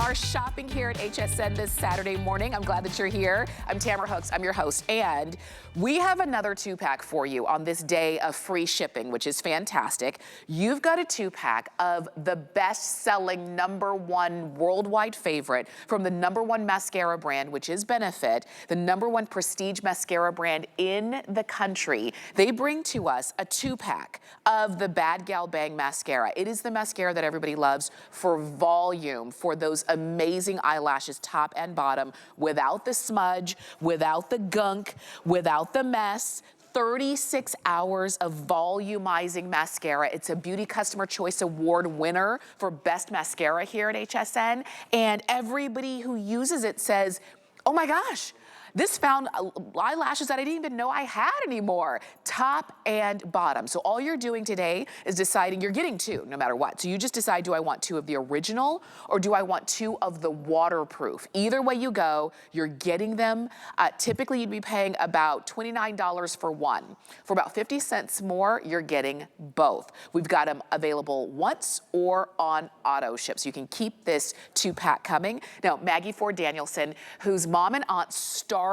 are shopping here at HSN this Saturday morning. I'm glad that you're here. I'm Tamara Hooks, I'm your host, and we have another 2-pack for you on this day of free shipping, which is fantastic. You've got a 2-pack of the best-selling #1 worldwide favorite from the #1 mascara brand, which is Benefit, the #1 prestige mascara brand in the country. They bring to us a 2-pack of the BADgal Bang Mascara. It is the mascara that everybody loves for volume, for those amazing eyelashes, top and bottom, without the smudge, without the gunk, without the mess. 36 hours of volumizing mascara. It's a Beauty Customer Choice Award winner for Best Mascara here at HSN. And everybody who uses it says, oh my gosh, this found eyelashes that I didn't even know I had anymore, top and bottom. So all you're doing today is deciding, you're getting 2 no matter what. So you just decide, do I want 2 of the original or do I want 2 of the waterproof? Either way you go, you're getting them. Typically you'd be paying about $29 for one. For about 50 cents more, you're getting both. We've got them available once or on auto ship. So you can keep this 2-pack coming. Now, Maggie Ford Danielson, whose mom and aunt started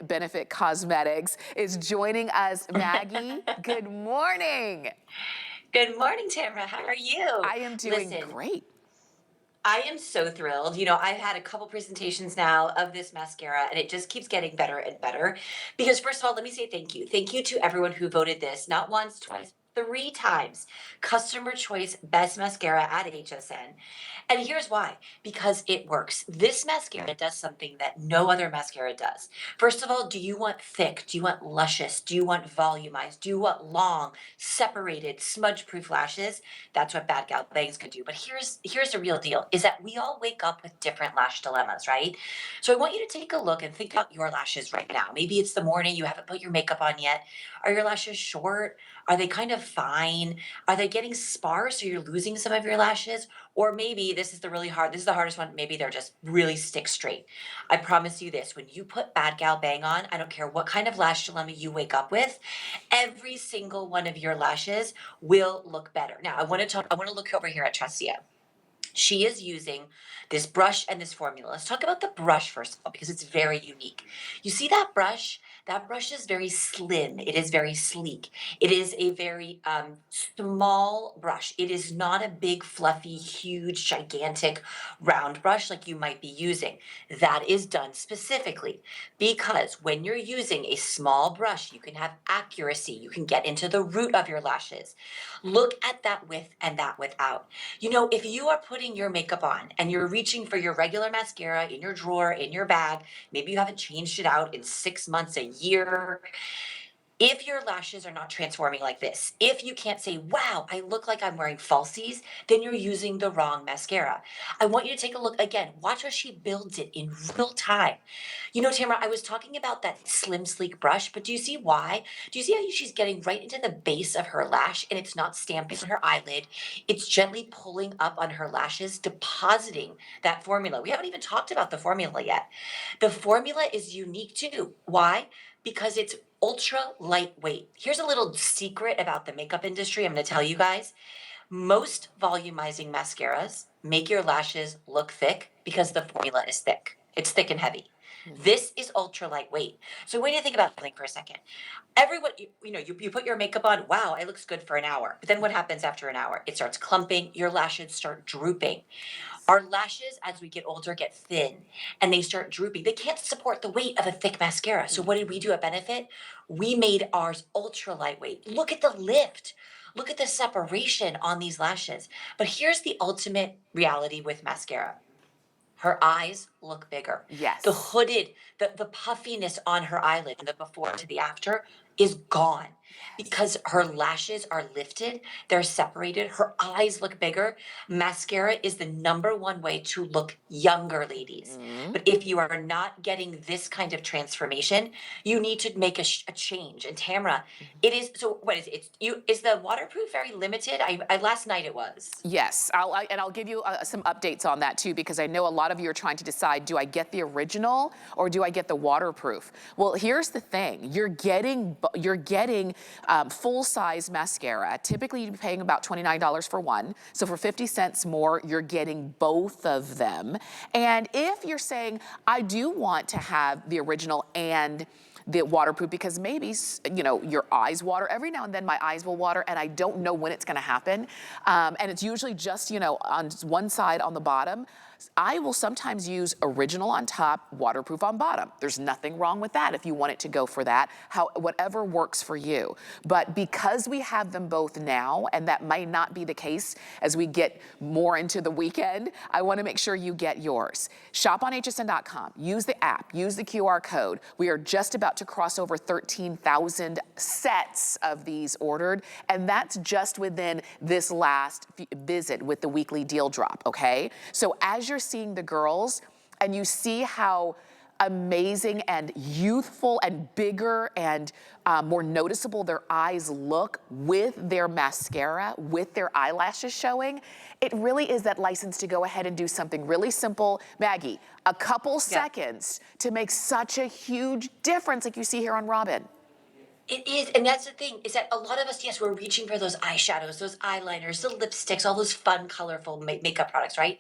Benefit Cosmetics, is joining us. Maggie, good morning. Good morning, Tamara. How are you? I am doing great. I am so thrilled. You know, I've had a couple presentations now of this mascara, and it just keeps getting better and better. Because first of all, let me say thank you. Thank you to everyone who voted this, not once, twice, 3 times, Customer Choice Best Mascara at HSN. And here's why, because it works. This mascara does something that no other mascara does. First of all, do you want thick? Do you want luscious? Do you want volumized? Do you want long, separated, smudge-proof lashes? That's what BADgal Bangs could do. But here's the real deal, is that we all wake up with different lash dilemmas, right? So I want you to take a look and think about your lashes right now. Maybe it's the morning, you haven't put your makeup on yet. Are your lashes short? Are they kind of fine? Are they getting sparse, or you're losing some of your lashes? Or maybe this is the hardest one, maybe they're just really stick straight. I promise you this, when you put BADgal Bang on, I don't care what kind of lash dilemma you wake up with, every single one of your lashes will look better. Now, I want to look over here at Tracia. She is using this brush and this formula. Let's talk about the brush first of all, because it's very unique. You see that brush? That brush is very slim. It is very sleek. It is a very small brush. It is not a big, fluffy, huge, gigantic round brush like you might be using. That is done specifically because when you're using a small brush, you can have accuracy. You can get into the root of your lashes. Look at that with and that without. You know, if you are putting your makeup on and you're reaching for your regular mascara in your drawer, in your bag, maybe you haven't changed it out in 6 months, a year. If your lashes are not transforming like this, if you can't say, wow, I look like I'm wearing falsies, then you're using the wrong mascara. I want you to take a look again. Watch how she builds it in real time. You know, Tamara, I was talking about that slim, sleek brush, but do you see why? Do you see how she's getting right into the base of her lash and it's not stamping on her eyelid? It's gently pulling up on her lashes, depositing that formula. We haven't even talked about the formula yet. The formula is unique too. Why? Because it's ultra lightweight. Here's a little secret about the makeup industry I'm going to tell you guys. Most volumizing mascaras make your lashes look thick because the formula is thick. It's thick and heavy. This is ultra lightweight. So when you think about something for a second, everyone, you put your makeup on, wow, it looks good for an hour. But then what happens after an hour? It starts clumping, your lashes start drooping. Our lashes, as we get older, get thin and they start drooping. They can't support the weight of a thick mascara. So what did we do at Benefit? We made ours ultra lightweight. Look at the lift. Look at the separation on these lashes. But here's the ultimate reality with mascara. Her eyes look bigger. Yes. The hooded, the puffiness on her eyelid, the before to the after, is gone. Because her lashes are lifted, they're separated, her eyes look bigger. Mascara is the #1 way to look younger, ladies. But if you are not getting this kind of transformation, you need to make a change. And Tamara, it is, so what is it? Is the waterproof very limited? Last night it was. Yes, I'll give you some updates on that too, because I know a lot of you are trying to decide, do I get the original or do I get the waterproof? Well, here's the thing, you're getting full-size mascara, typically you'd be paying about $29 for one. So for 50 cents more, you're getting both of them. And if you're saying, I do want to have the original and the waterproof, because maybe, you know, your eyes water. Every now and then my eyes will water and I don't know when it's gonna happen. And it's usually just, you know, on one side on the bottom. I will sometimes use original on top, waterproof on bottom. There's nothing wrong with that if you want it to go for that, whatever works for you. But because we have them both now, and that might not be the case as we get more into the weekend, I wanna make sure you get yours. Shop on hsn.com, use the app, use the QR code. We are just about to cross over 13,000 sets of these ordered, and that's just within this last visit with the weekly deal drop, okay? So as you're seeing the girls and you see how amazing and youthful and bigger and more noticeable their eyes look with their mascara, with their eyelashes showing, it really is that license to go ahead and do something really simple. Maggie, a couple seconds to make such a huge difference like you see here on Robin. It is, and that's the thing, is that a lot of us, yes, we're reaching for those eyeshadows, those eyeliners, the lipsticks, all those fun, colorful makeup products, right?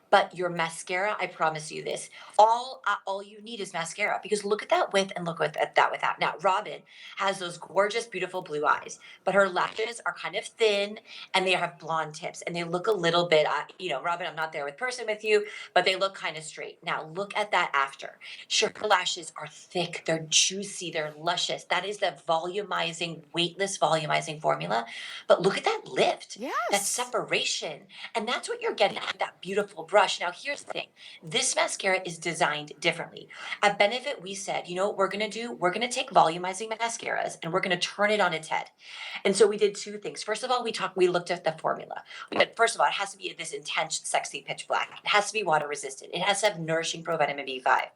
But your mascara, I promise you this, all you need is mascara, because look at that with and look at that without. Now, Robin has those gorgeous, beautiful blue eyes, but her lashes are kind of thin and they have blonde tips and they look a little bit, you know, Robin, I'm not there with person with you, but they look kind of straight. Now, look at that after. Sure, her lashes are thick, they're juicy, they're luscious. That is the volumizing, weightless volumizing formula. But look at that lift, that Yes. separation. And that's what you're getting with that beautiful brush. Now, here's the thing. This mascara is designed differently. At Benefit, we said, you know what we're going to do? We're going to take volumizing mascaras and we're going to turn it on its head. And so we did two things. First of all, we looked at the formula. We said, first of all, it has to be this intense, sexy pitch black. It has to be water resistant. It has to have nourishing provitamin B5.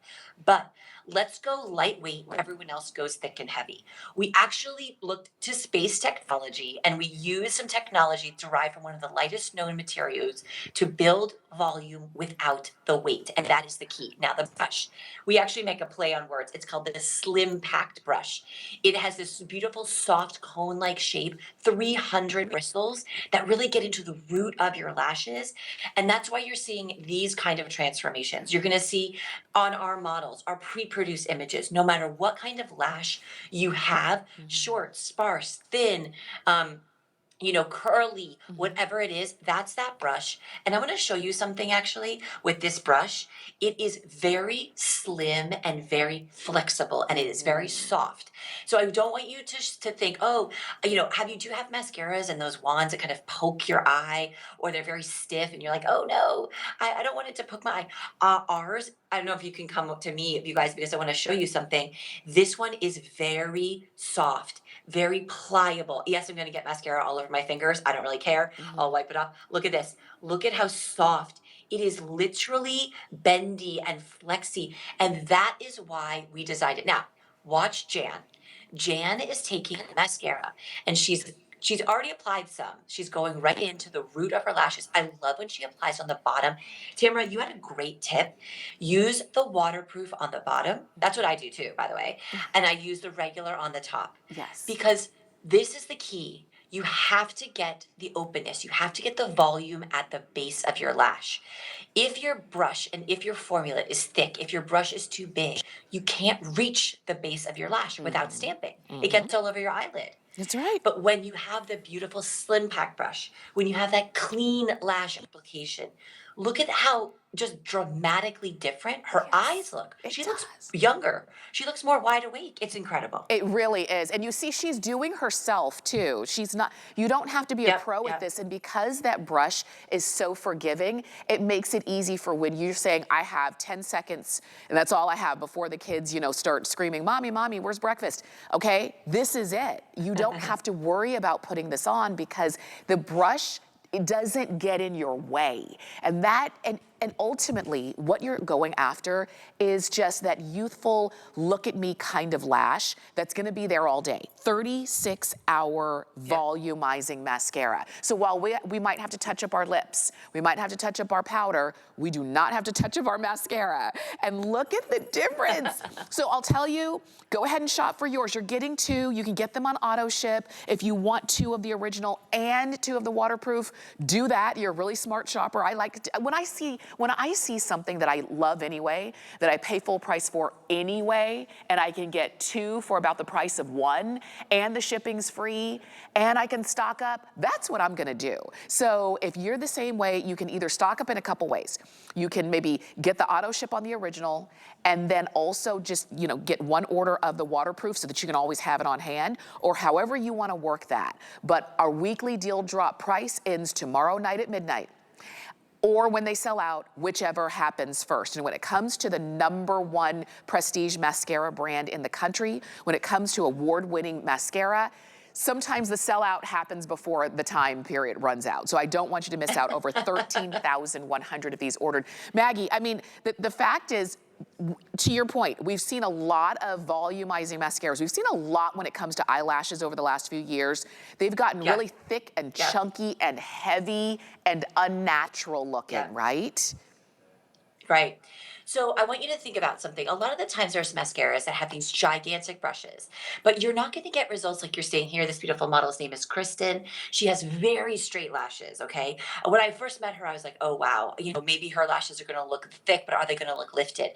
But let's go lightweight where everyone else goes thick and heavy. We actually looked to space technology and we used some technology derived from one of the lightest known materials to build volume without the weight. And that is the key. Now, the brush, we actually make a play on words. It's called the slimpact brush. It has this beautiful, soft, cone-like shape, 300 bristles that really get into the root of your lashes. And that's why you're seeing these kind of transformations. You're going to see on our models, our pre-produced images, no matter what kind of lash you have, short, sparse, thin, you know, curly, whatever it is, that's that brush. And I'm going to show you something actually with this brush. It is very slim and very flexible and it is very soft. So I don't want you to think, oh, you know, do you have mascaras and those wands that kind of poke your eye or they're very stiff and you're like, oh no, I don't want it to poke my eye. Ours, I don't know if you can come up to me, you guys, because I want to show you something. This one is very soft, very pliable. Yes, I'm going to get mascara all over my fingers. I don't really care. I'll wipe it off. Look at this. Look at how soft. It is literally bendy and flexy. And that is why we designed it. Now, watch Jan. Jan is taking mascara and she's already applied some. She's going right into the root of her lashes. I love when she applies on the bottom. Tamara, you had a great tip. Use the waterproof on the bottom. That's what I do too, by the way. And I use the regular on the top. Yes. Because this is the key. You have to get the openness. You have to get the volume at the base of your lash. If your brush and if your formula is thick, if your brush is too big, you can't reach the base of your lash without stamping. It gets all over your eyelid. That's right. But when you have the beautiful slim pack brush, when you have that clean lash application, look at how just dramatically different her eyes look. She looks younger. She looks more wide awake. It's incredible. It really is. And you see she's doing herself too. She's not, you don't have to be a pro at this. And because that brush is so forgiving, it makes it easy for when you're saying, I have 10 seconds and that's all I have before the kids, you know, start screaming, mommy, mommy, where's breakfast? Okay, this is it. You don't have to worry about putting this on because the brush, it doesn't get in your way. And And ultimately, what you're going after is just that youthful, look at me kind of lash that's gonna be there all day. 36-hour volumizing mascara. So while we might have to touch up our lips, we might have to touch up our powder, we do not have to touch up our mascara. And look at the difference. So I'll tell you, go ahead and shop for yours. You're getting 2, you can get them on auto ship. If you want 2 of the original and 2 of the waterproof, do that. You're a really smart shopper. I like, when I see something that I love anyway, that I pay full price for anyway, and I can get 2 for about the price of 1, and the shipping's free, and I can stock up, that's what I'm gonna do. So if you're the same way, you can either stock up in a couple ways. You can maybe get the auto ship on the original, and then also just, you know, get 1 order of the waterproof so that you can always have it on hand, or however you wanna work that. But our weekly deal drop price ends tomorrow night at midnight, or when they sell out, whichever happens first. And when it comes to the #1 prestige mascara brand in the country, when it comes to award-winning mascara, sometimes the sellout happens before the time period runs out. So I don't want you to miss out. Over 13,100 of these ordered. Maggie, I mean, the fact is, to your point, we've seen a lot of volumizing mascaras. We've seen a lot when it comes to eyelashes over the last few years. They've gotten really thick and chunky and heavy and unnatural looking, right? Right. So I want you to think about something. A lot of the times there's mascaras that have these gigantic brushes, but you're not going to get results like you're seeing here. This beautiful model's name is Kristen. She has very straight lashes, okay? When I first met her, I was like, oh, wow, you know, maybe her lashes are going to look thick, but are they going to look lifted?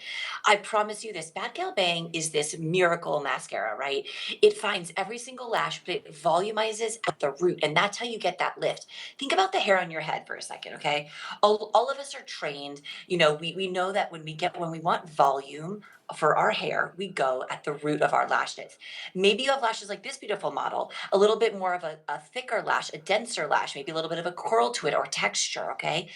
I promise you this, BADgal Bang is this miracle mascara, right? It finds every single lash, but it volumizes at the root, and that's how you get that lift. Think about the hair on your head for a second, okay? All of us are trained, you know, we know that when we want volume for our hair, we go at the root of our lashes. Maybe you have lashes like this beautiful model, a little bit more of a thicker lash, a denser lash, maybe a little bit of a curl to it or texture, okay?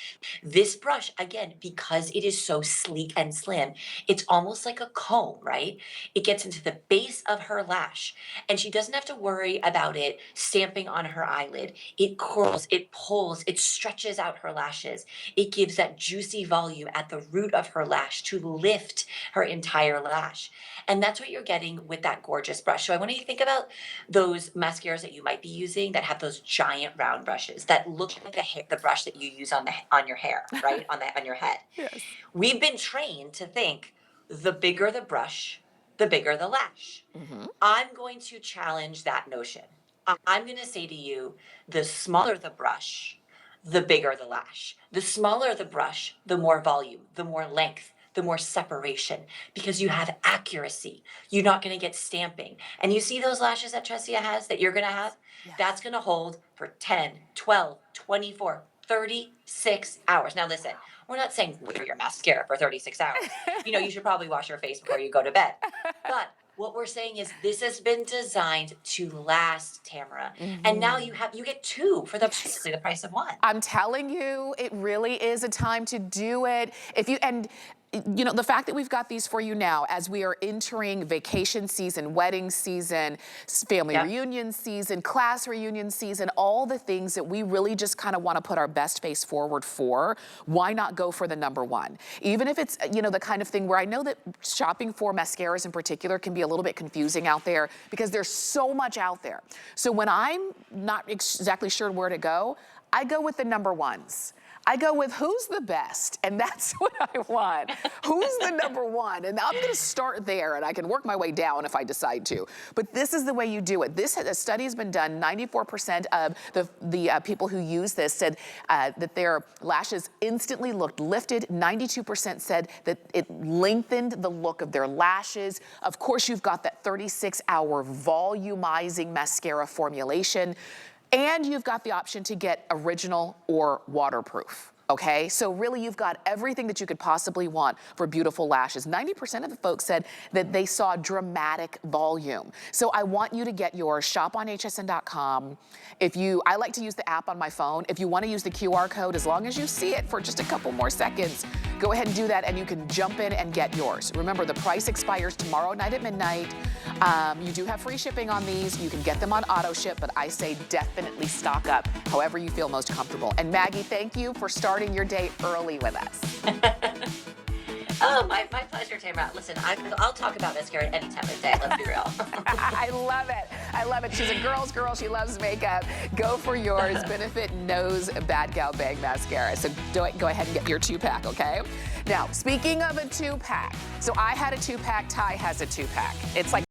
This brush, again, because it is so sleek and slim, it's almost like a comb, right? It gets into the base of her lash, and she doesn't have to worry about it stamping on her eyelid. It curls, it pulls, it stretches out her lashes. It gives that juicy volume at the root of her lash to lift her entire lash. And that's what you're getting with that gorgeous brush. So I want you to think about those mascaras that you might be using that have those giant round brushes that look like the brush that you use on your hair, right? on your head. Yes. We've been trained to think the bigger the brush, the bigger the lash. I'm going to challenge that notion. I'm going to say to you, the smaller the brush, the bigger the lash. The smaller the brush, the more volume, the more length, the more separation, because you have accuracy. You're not going to get stamping. And you see those lashes that Tressia has that you're going to have? Yes. That's going to hold for 10, 12, 24, 36 hours. Now listen, we're not saying wear your mascara for 36 hours. You know, you should probably wash your face before you go to bed. But what we're saying is this has been designed to last, Tamara. And now you get 2 for basically the price of 1. I'm telling you, it really is a time to do it. You know, the fact that we've got these for you now as we are entering vacation season, wedding season, family reunion season, class reunion season, all the things that we really just kind of want to put our best face forward for, why not go for the #1? Even if it's, you know, the kind of thing where I know that shopping for mascaras in particular can be a little bit confusing out there because there's so much out there. So when I'm not exactly sure where to go, I go with the #1s. I go with who's the best, and that's what I want. Who's the #1? And I'm gonna start there, and I can work my way down if I decide to. But this is the way you do it. A study has been done, 94% of the people who use this said that their lashes instantly looked lifted. 92% said that it lengthened the look of their lashes. Of course, you've got that 36-hour volumizing mascara formulation. And you've got the option to get original or waterproof, okay? So really you've got everything that you could possibly want for beautiful lashes. 90% of the folks said that they saw dramatic volume. So I want you to get yours, shop on hsn.com. I like to use the app on my phone. If you want to use the QR code, as long as you see it for just a couple more seconds, go ahead and do that and you can jump in and get yours. Remember, the price expires tomorrow night at midnight. You do have free shipping on these. You can get them on auto ship, but I say definitely stock up however you feel most comfortable. And Maggie, thank you for starting your day early with us. Oh, my pleasure, Tamara. Listen, I'll talk about mascara any time of day. Let's be real. I love it. I love it. She's a girl's girl. She loves makeup. Go for yours. Benefit Knows BADgal Bang Mascara. So go ahead and get your 2-pack, okay? Now, speaking of a 2-pack, so I had a 2-pack. Ty has a 2-pack. It's like